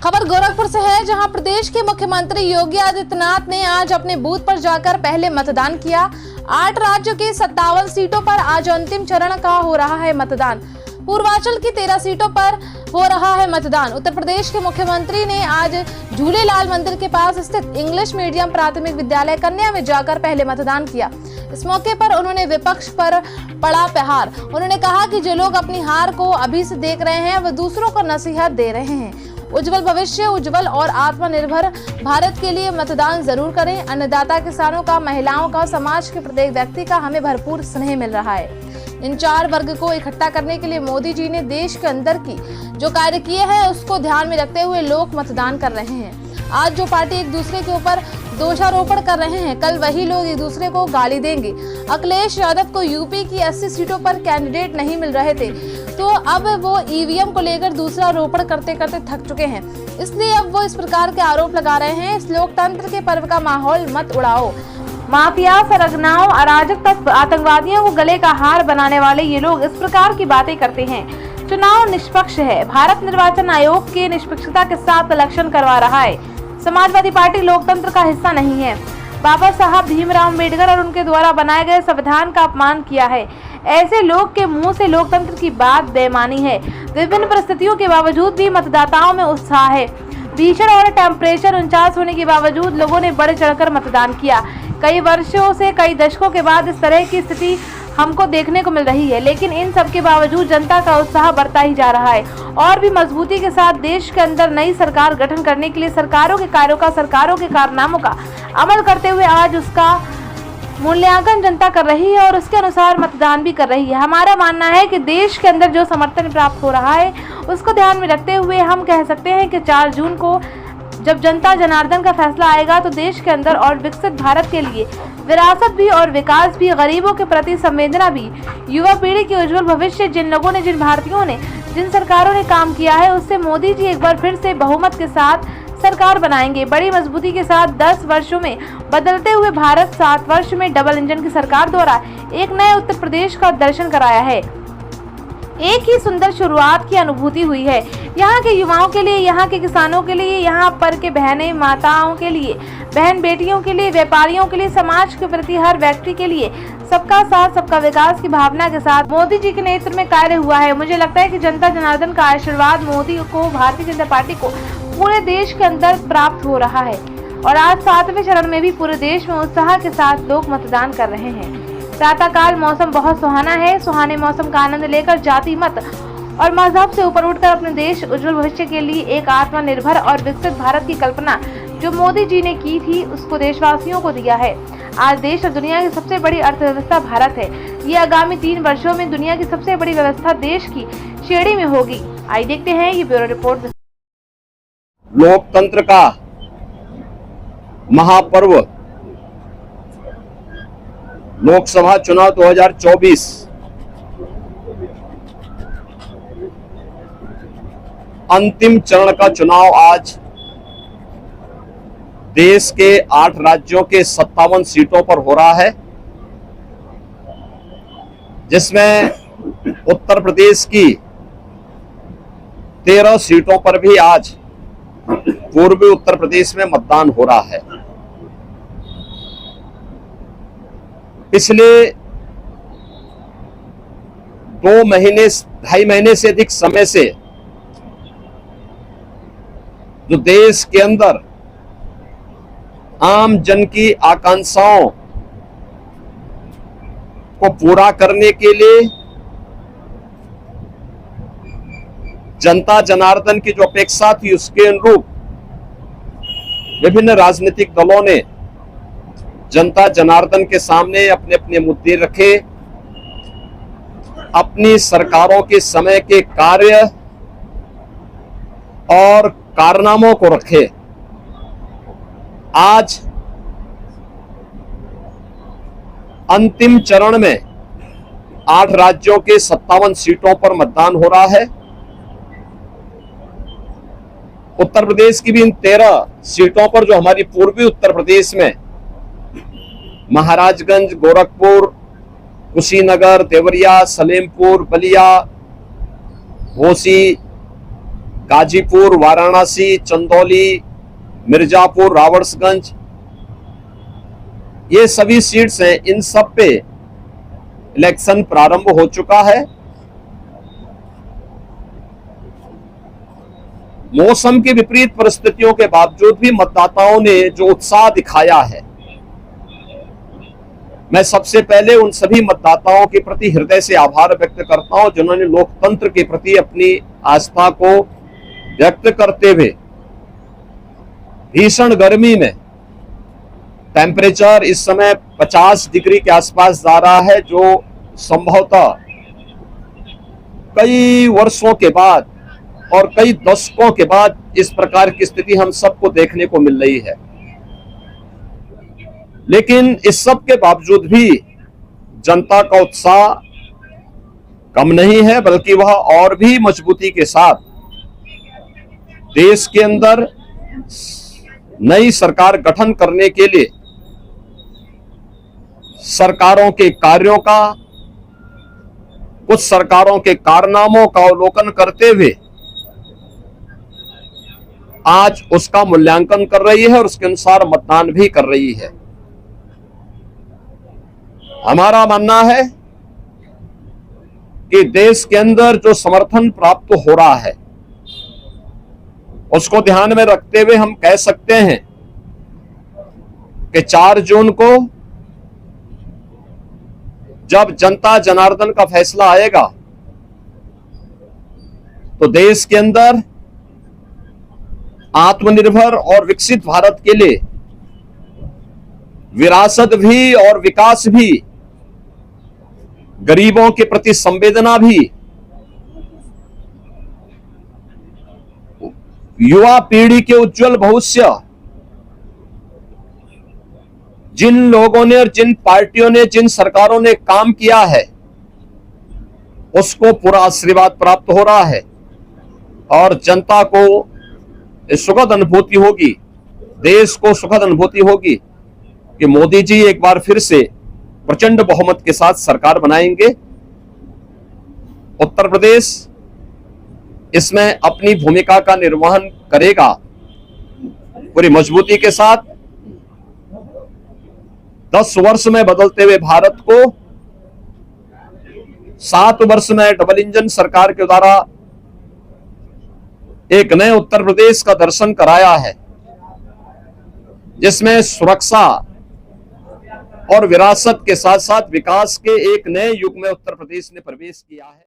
खबर गोरखपुर से है, जहां प्रदेश के मुख्यमंत्री योगी आदित्यनाथ ने आज अपने बूथ पर जाकर पहले मतदान किया। 8 राज्यों की 57 सीटों पर आज अंतिम चरण का हो रहा है मतदान। पूर्वांचल की 13 सीटों पर हो रहा है मतदान। उत्तर प्रदेश के मुख्यमंत्री ने आज झूलेलाल मंदिर के पास स्थित इंग्लिश मीडियम प्राथमिक विद्यालय कन्या में जाकर पहले मतदान किया। इस मौके पर उन्होंने विपक्ष पर पड़ा प्रहार। उन्होंने कहा कि जो लोग अपनी हार को अभी से देख रहे हैं, वह दूसरों को नसीहत दे रहे हैं। उज्जवल भविष्य, उज्जवल और आत्मनिर्भर भारत के लिए मतदान जरूर करें। अन्नदाता, किसानों का, महिलाओं का, समाज के प्रत्येक व्यक्ति का हमें भरपूर स्नेह मिल रहा है। इन 4 वर्ग को इकट्ठा करने के लिए मोदी जी ने देश के अंदर की जो कार्य किए हैं, उसको ध्यान में रखते हुए लोग मतदान कर रहे हैं। आज जो पार्टी एक दूसरे के ऊपर दोषारोपण कर रहे हैं, कल वही लोग एक दूसरे को गाली देंगे। अखिलेश यादव को यूपी की 80 सीटों पर कैंडिडेट नहीं मिल रहे थे, तो अब वो ईवीएम को लेकर दूसरा आरोपण करते करते थक चुके हैं, इसलिए अब वो इस प्रकार के आरोप लगा रहे हैं। इस लोकतंत्र के पर्व का माहौल मत उड़ाओ। माफिया, सरगनाओं, अराजक, आतंकवादियों को गले का हार बनाने वाले ये लोग इस प्रकार की बातें करते हैं। चुनाव निष्पक्ष है। भारत निर्वाचन आयोग के निष्पक्षता के साथ इलेक्शन करवा रहा है। समाजवादी पार्टी लोकतंत्र का हिस्सा नहीं है। बाबा साहब भीमराव अम्बेडकर और उनके द्वारा बनाए गए संविधान का अपमान किया है। ऐसे लोग के मुंह से लोकतंत्र की बात बेईमानी है। विभिन्न परिस्थितियों के बावजूद भी मतदाताओं में उत्साह है। भीषण और टेम्परेचर 49 होने के बावजूद लोगों ने बढ़ चढ़कर मतदान किया। कई वर्षों से, कई दशकों के बाद इस तरह की स्थिति हमको देखने को मिल रही है, लेकिन इन सब के बावजूद जनता का उत्साह बढ़ता ही जा रहा है। और भी मजबूती के साथ देश के अंदर नई सरकार गठन करने के लिए सरकारों के कार्यों का, सरकारों के कारनामों का अमल करते हुए आज उसका मूल्यांकन जनता कर रही है और उसके अनुसार मतदान भी कर रही है। हमारा मानना है कि देश के अंदर जो समर्थन प्राप्त हो रहा है, उसको ध्यान में रखते हुए हम कह सकते हैं कि 4 जून को जब जनता जनार्दन का फैसला आएगा, तो देश के अंदर और विकसित भारत के लिए विरासत भी और विकास भी, गरीबों के प्रति संवेदना भी, युवा पीढ़ी के उज्जवल भविष्य, जिन लोगों ने, जिन भारतीयों ने, जिन सरकारों ने काम किया है, उससे मोदी जी एक बार फिर से बहुमत के साथ सरकार बनाएंगे। बड़ी मजबूती के साथ 10 वर्षों में बदलते हुए भारत 7 वर्ष में डबल इंजन की सरकार द्वारा एक नए उत्तर प्रदेश का दर्शन कराया है। एक ही सुंदर शुरुआत की अनुभूति हुई है। यहाँ के युवाओं के लिए, यहाँ के किसानों के लिए, यहाँ पर के बहनें, माताओं के लिए, बहन बेटियों के लिए, व्यापारियों के लिए, समाज के प्रति हर व्यक्ति के लिए सबका साथ, सबका विकास की भावना के साथ मोदी जी के नेतृत्व में कार्य हुआ है। मुझे लगता है कि जनता जनार्दन का आशीर्वाद मोदी को, भारतीय जनता पार्टी को पूरे देश के अंदर प्राप्त हो रहा है। और आज 7वें चरण में भी पूरे देश में उत्साह के साथ लोग मतदान कर रहे हैं। प्रातःकाल मौसम बहुत सुहाना है। सुहाने मौसम का आनंद लेकर जाति, मत और मजहब से ऊपर उठकर अपने देश उज्जवल भविष्य के लिए एक आत्मनिर्भर और विकसित भारत की कल्पना जो मोदी जी ने की थी, उसको देशवासियों को दिया है। आज देश और दुनिया की सबसे बड़ी अर्थव्यवस्था भारत है। ये आगामी 3 वर्षों में दुनिया की सबसे बड़ी व्यवस्था देश की श्रेणी में होगी। आइए देखते हैं ये ब्यूरो रिपोर्ट। लोकतंत्र का महापर्व लोकसभा चुनाव 2024 अंतिम चरण का चुनाव आज देश के 8 राज्यों के 57 सीटों पर हो रहा है, जिसमें उत्तर प्रदेश की 13 सीटों पर भी आज पूर्वी उत्तर प्रदेश में मतदान हो रहा है। पिछले 2 महीने, 2.5 महीने से अधिक समय से जो देश के अंदर आम जन की आकांक्षाओं को पूरा करने के लिए जनता जनार्दन की जो अपेक्षा थी, उसके अनुरूप विभिन्न राजनीतिक दलों ने जनता जनार्दन के सामने अपने अपने मुद्दे रखे, अपनी सरकारों के समय के कार्य और कारनामों को रखे। आज अंतिम चरण में 8 राज्यों के 57 सीटों पर मतदान हो रहा है। उत्तर प्रदेश की भी इन 13 सीटों पर, जो हमारी पूर्वी उत्तर प्रदेश में महाराजगंज, गोरखपुर, कुशीनगर, देवरिया, सलेमपुर, बलिया, घोसी, गाजीपुर, वाराणसी, चंदौली, मिर्जापुर, रावड़सगंज, ये सभी सीट्स हैं। इन सब पे इलेक्शन प्रारंभ हो चुका है। मौसम की विपरीत परिस्थितियों के बावजूद भी मतदाताओं ने जो उत्साह दिखाया है, मैं सबसे पहले उन सभी मतदाताओं के प्रति हृदय से आभार व्यक्त करता हूं जिन्होंने लोकतंत्र के प्रति अपनी आस्था को व्यक्त करते हुए भीषण गर्मी में, टेम्परेचर इस समय 50 डिग्री के आसपास जा रहा है, जो संभवतः कई वर्षों के बाद और कई दशकों के बाद इस प्रकार की स्थिति हम सबको देखने को मिल रही है। लेकिन इस सब के बावजूद भी जनता का उत्साह कम नहीं है, बल्कि वह और भी मजबूती के साथ देश के अंदर नई सरकार गठन करने के लिए सरकारों के कार्यों का, कुछ सरकारों के कारनामों का अवलोकन करते हुए आज उसका मूल्यांकन कर रही है और उसके अनुसार मतदान भी कर रही है। हमारा मानना है कि देश के अंदर जो समर्थन प्राप्त हो रहा है उसको ध्यान में रखते हुए हम कह सकते हैं कि 4 जून को जब जनता जनार्दन का फैसला आएगा तो देश के अंदर आत्मनिर्भर और विकसित भारत के लिए विरासत भी और विकास भी, गरीबों के प्रति संवेदना भी, युवा पीढ़ी के उज्जवल भविष्य, जिन लोगों ने और जिन पार्टियों ने, जिन सरकारों ने काम किया है उसको पूरा आशीर्वाद प्राप्त हो रहा है और जनता को सुखद अनुभूति होगी, देश को सुखद अनुभूति होगी कि मोदी जी एक बार फिर से प्रचंड बहुमत के साथ सरकार बनाएंगे। उत्तर प्रदेश इसमें अपनी भूमिका का निर्वहन करेगा पूरी मजबूती के साथ। 10 वर्ष में बदलते हुए भारत को 7 वर्ष में डबल इंजन सरकार के द्वारा एक नए उत्तर प्रदेश का दर्शन कराया है, जिसमें सुरक्षा और विरासत के साथ साथ विकास के एक नए युग में उत्तर प्रदेश ने प्रवेश किया है।